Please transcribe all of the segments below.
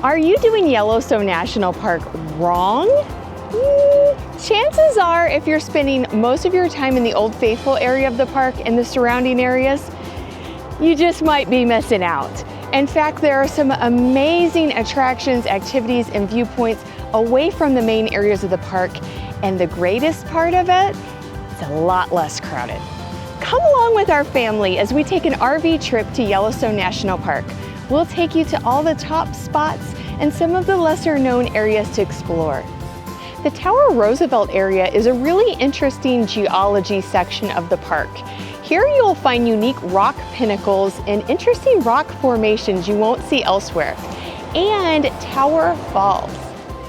Are you doing Yellowstone National Park wrong? Chances are, if you're spending most of your time in the Old Faithful area of the park and the surrounding areas, you just might be missing out. In fact, there are some amazing attractions, activities, and viewpoints away from the main areas of the park. And the greatest part of it, it's a lot less crowded. Come along with our family as we take an RV trip to Yellowstone National Park. We'll take you to all the top spots and some of the lesser known areas to explore. The Tower Roosevelt area is a really interesting geology section of the park. Here you'll find unique rock pinnacles and interesting rock formations you won't see elsewhere. And Tower Falls.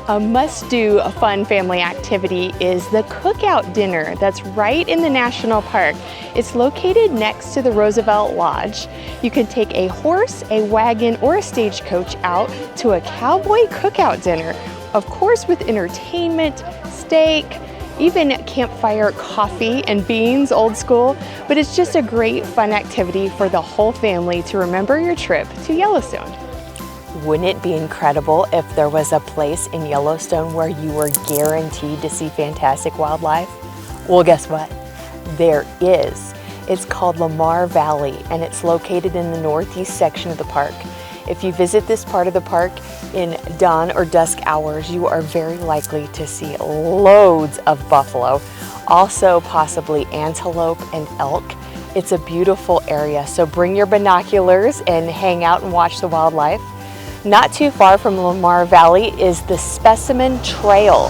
A must-do fun family activity is the cookout dinner that's right in the national park. It's located next to the Roosevelt Lodge. You can take a horse, a wagon, or a stagecoach out to a cowboy cookout dinner. Of course, with entertainment, steak, even campfire coffee and beans, old school. But it's just a great fun activity for the whole family to remember your trip to Yellowstone. Wouldn't it be incredible if there was a place in Yellowstone where you were guaranteed to see fantastic wildlife? Well, guess what? There is. It's called Lamar Valley, and it's located in the northeast section of the park. If you visit this part of the park in dawn or dusk hours, you are very likely to see loads of buffalo, also possibly antelope and elk. It's a beautiful area, so bring your binoculars and hang out and watch the wildlife. Not too far from Lamar Valley is the Specimen Trail.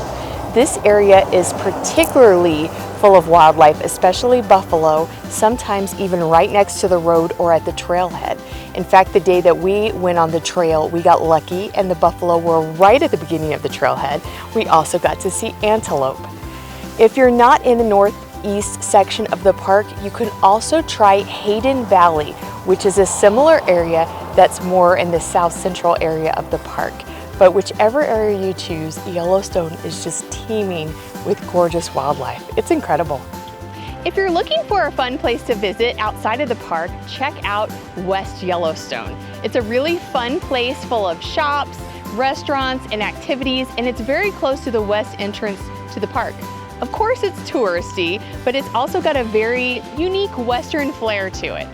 This area is particularly full of wildlife, especially buffalo, sometimes even right next to the road or at the trailhead. In fact, the day that we went on the trail, we got lucky and the buffalo were right at the beginning of the trailhead. We also got to see antelope. If you're not in the northeast section of the park, you can also try Hayden Valley, which is a similar area that's more in the south central area of the park. But whichever area you choose, Yellowstone is just teeming with gorgeous wildlife. It's incredible. If you're looking for a fun place to visit outside of the park, check out West Yellowstone. It's a really fun place full of shops, restaurants, and activities, and it's very close to the west entrance to the park. Of course, it's touristy, but it's also got a very unique Western flair to it.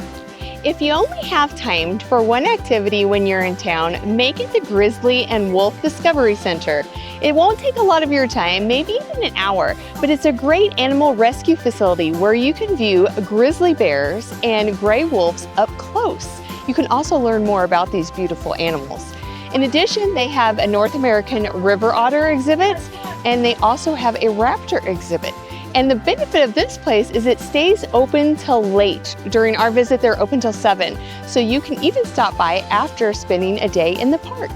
If you only have time for one activity when you're in town, make it the Grizzly and Wolf Discovery Center. It won't take a lot of your time, maybe even an hour, but it's a great animal rescue facility where you can view grizzly bears and gray wolves up close. You can also learn more about these beautiful animals. In addition, they have a North American river otter exhibit, and they also have a raptor exhibit. And the benefit of this place is it stays open till late. During our visit, they're open till 7. So you can even stop by after spending a day in the park.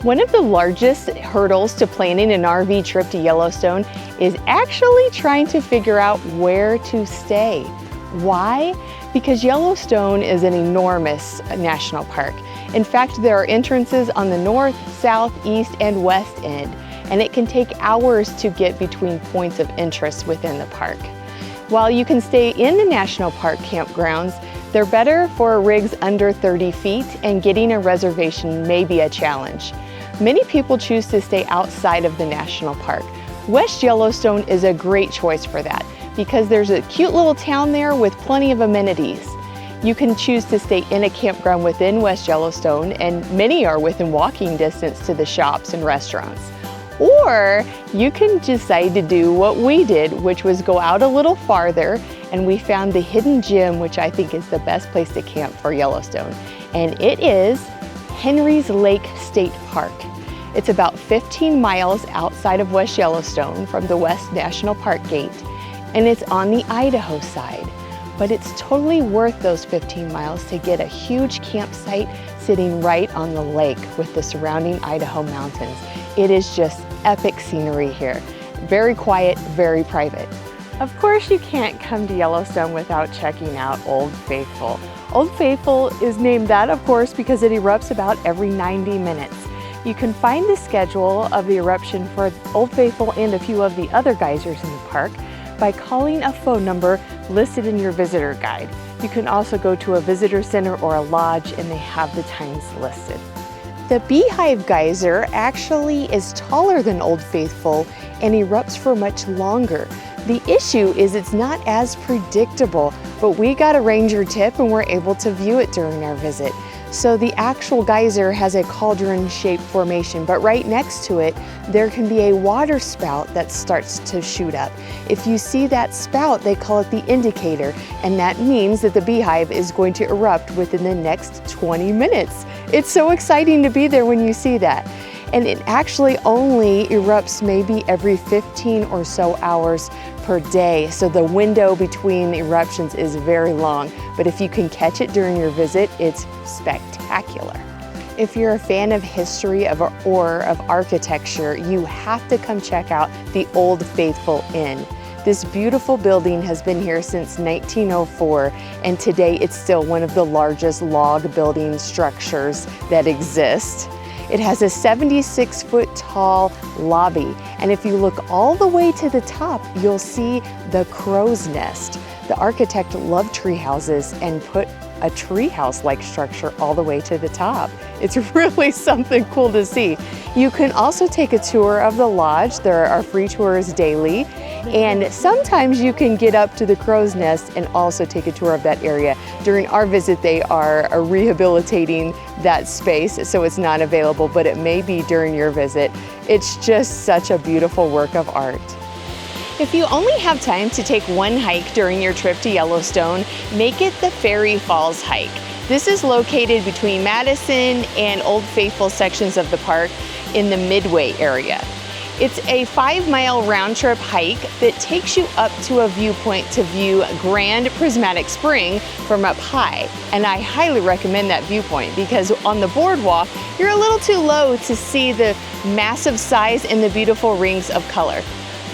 One of the largest hurdles to planning an RV trip to Yellowstone is actually trying to figure out where to stay. Why? Because Yellowstone is an enormous national park. In fact, there are entrances on the north, south, east, and west end, and it can take hours to get between points of interest within the park. While you can stay in the national park campgrounds, they're better for rigs under 30 feet, and getting a reservation may be a challenge. Many people choose to stay outside of the national park. West Yellowstone is a great choice for that because there's a cute little town there with plenty of amenities. You can choose to stay in a campground within West Yellowstone, and many are within walking distance to the shops and restaurants. Or you can decide to do what we did, which was go out a little farther, and we found the hidden gem, which I think is the best place to camp for Yellowstone. And it is Henry's Lake State Park. It's about 15 miles outside of West Yellowstone from the West National Park gate, and it's on the Idaho side. But it's totally worth those 15 miles to get a huge campsite sitting right on the lake with the surrounding Idaho mountains. It is just epic scenery here. Very quiet, very private. Of course, you can't come to Yellowstone without checking out Old Faithful. Old Faithful is named that, of course, because it erupts about every 90 minutes. You can find the schedule of the eruption for Old Faithful and a few of the other geysers in the park by calling a phone number listed in your visitor guide. You can also go to a visitor center or a lodge, and they have the times listed. The Beehive Geyser actually is taller than Old Faithful and erupts for much longer. The issue is it's not as predictable, but we got a ranger tip and we're able to view it during our visit. So the actual geyser has a cauldron-shaped formation, but right next to it, there can be a water spout that starts to shoot up. If you see that spout, they call it the indicator, and that means that the beehive is going to erupt within the next 20 minutes. It's so exciting to be there when you see that. And it actually only erupts maybe every 15 or so hours per day. So the window between eruptions is very long, but if you can catch it during your visit, it's spectacular. If you're a fan of history or of architecture, you have to come check out the Old Faithful Inn. This beautiful building has been here since 1904, and today it's still one of the largest log building structures that exist. It has a 76-foot tall lobby, and if you look all the way to the top, you'll see the crow's nest. The architect loved tree houses and put a tree house-like structure all the way to the top. It's really something cool to see. You can also take a tour of the lodge. There are free tours daily, and sometimes you can get up to the crow's nest and also take a tour of that area. During our visit, they are rehabilitating that space, so it's not available, but it may be during your visit. It's just such a beautiful work of art. If you only have time to take one hike during your trip to Yellowstone, make it the Fairy Falls hike. This is located between Madison and Old Faithful sections of the park in the Midway area. It's a 5-mile round-trip hike that takes you up to a viewpoint to view Grand Prismatic Spring from up high. And I highly recommend that viewpoint because on the boardwalk, you're a little too low to see the massive size and the beautiful rings of color.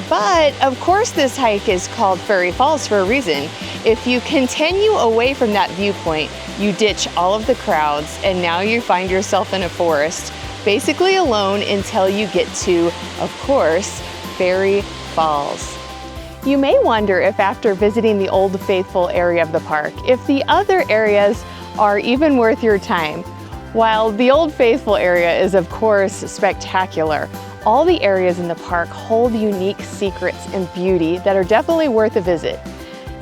But of course this hike is called Fairy Falls for a reason. If you continue away from that viewpoint, you ditch all of the crowds and now you find yourself in a forest, basically alone until you get to, of course, Fairy Falls. You may wonder if after visiting the Old Faithful area of the park, if the other areas are even worth your time. While the Old Faithful area is of course spectacular, all the areas in the park hold unique secrets and beauty that are definitely worth a visit.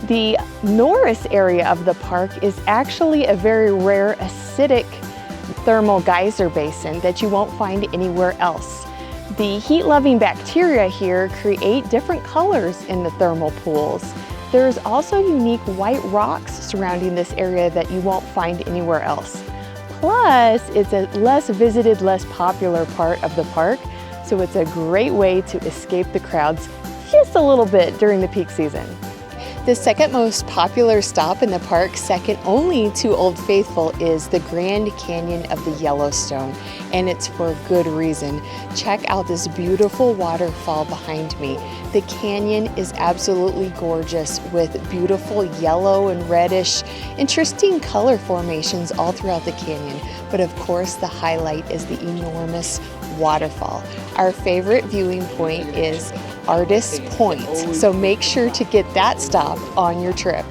The Norris area of the park is actually a very rare acidic thermal geyser basin that you won't find anywhere else. The heat-loving bacteria here create different colors in the thermal pools. There's also unique white rocks surrounding this area that you won't find anywhere else. Plus, it's a less visited, less popular part of the park, so it's a great way to escape the crowds just a little bit during the peak season. The second most popular stop in the park, second only to Old Faithful, is the Grand Canyon of the Yellowstone, and it's for good reason. Check out this beautiful waterfall behind me. The canyon is absolutely gorgeous with beautiful yellow and reddish, interesting color formations all throughout the canyon. But of course, the highlight is the enormous waterfall. Our favorite viewing point is Artist's Point, so make sure to get that stop on your trip.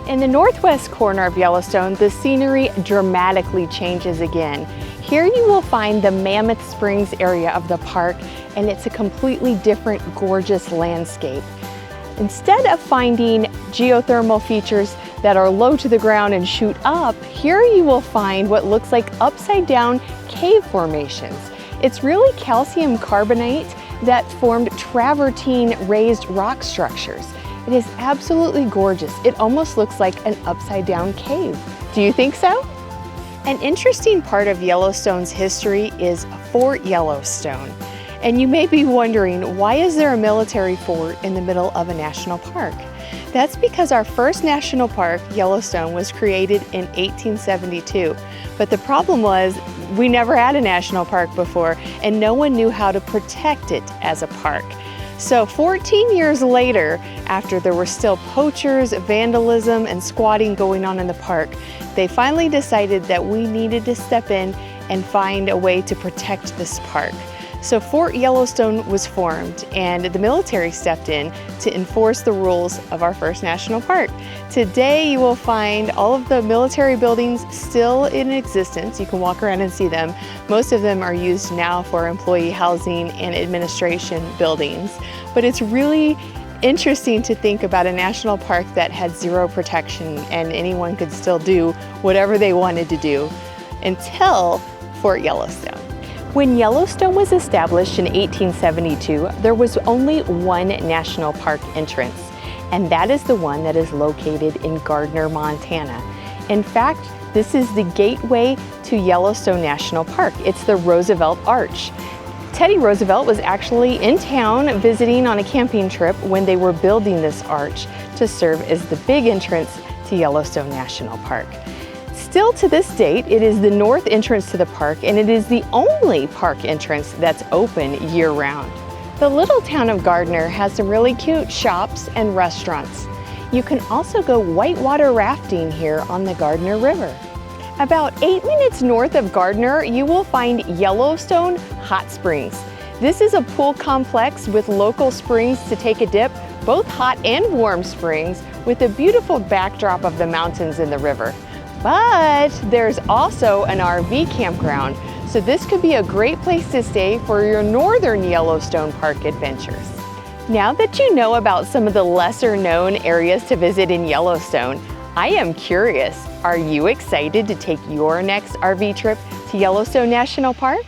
In the northwest corner of Yellowstone, the scenery dramatically changes again. Here you will find the Mammoth Springs area of the park, and it's a completely different, gorgeous landscape. Instead of finding geothermal features that are low to the ground and shoot up, here you will find what looks like upside-down cave formations. It's really calcium carbonate that formed travertine raised rock structures. It is absolutely gorgeous. It almost looks like an upside-down cave. Do you think so? An interesting part of Yellowstone's history is Fort Yellowstone. And you may be wondering, why is there a military fort in the middle of a national park? That's because our first national park, Yellowstone, was created in 1872. But the problem was we never had a national park before, and no one knew how to protect it as a park. So 14 years later, after there were still poachers, vandalism, and squatting going on in the park, they finally decided that we needed to step in and find a way to protect this park. So Fort Yellowstone was formed and the military stepped in to enforce the rules of our first national park. Today you will find all of the military buildings still in existence. You can walk around and see them. Most of them are used now for employee housing and administration buildings. But it's really interesting to think about a national park that had zero protection and anyone could still do whatever they wanted to do until Fort Yellowstone. When Yellowstone was established in 1872, there was only one national park entrance, and that is the one that is located in Gardiner, Montana. In fact, this is the gateway to Yellowstone National Park. It's the Roosevelt Arch. Teddy Roosevelt was actually in town visiting on a camping trip when they were building this arch to serve as the big entrance to Yellowstone National Park. Still to this date, it is the north entrance to the park, and it is the only park entrance that's open year-round. The little town of Gardiner has some really cute shops and restaurants. You can also go whitewater rafting here on the Gardiner River. About 8 minutes north of Gardiner, you will find Yellowstone Hot Springs. This is a pool complex with local springs to take a dip, both hot and warm springs, with a beautiful backdrop of the mountains and the river. But there's also an RV campground, so this could be a great place to stay for your northern Yellowstone Park adventures. Now that you know about some of the lesser known areas to visit in Yellowstone, I am curious, are you excited to take your next RV trip to Yellowstone National Park?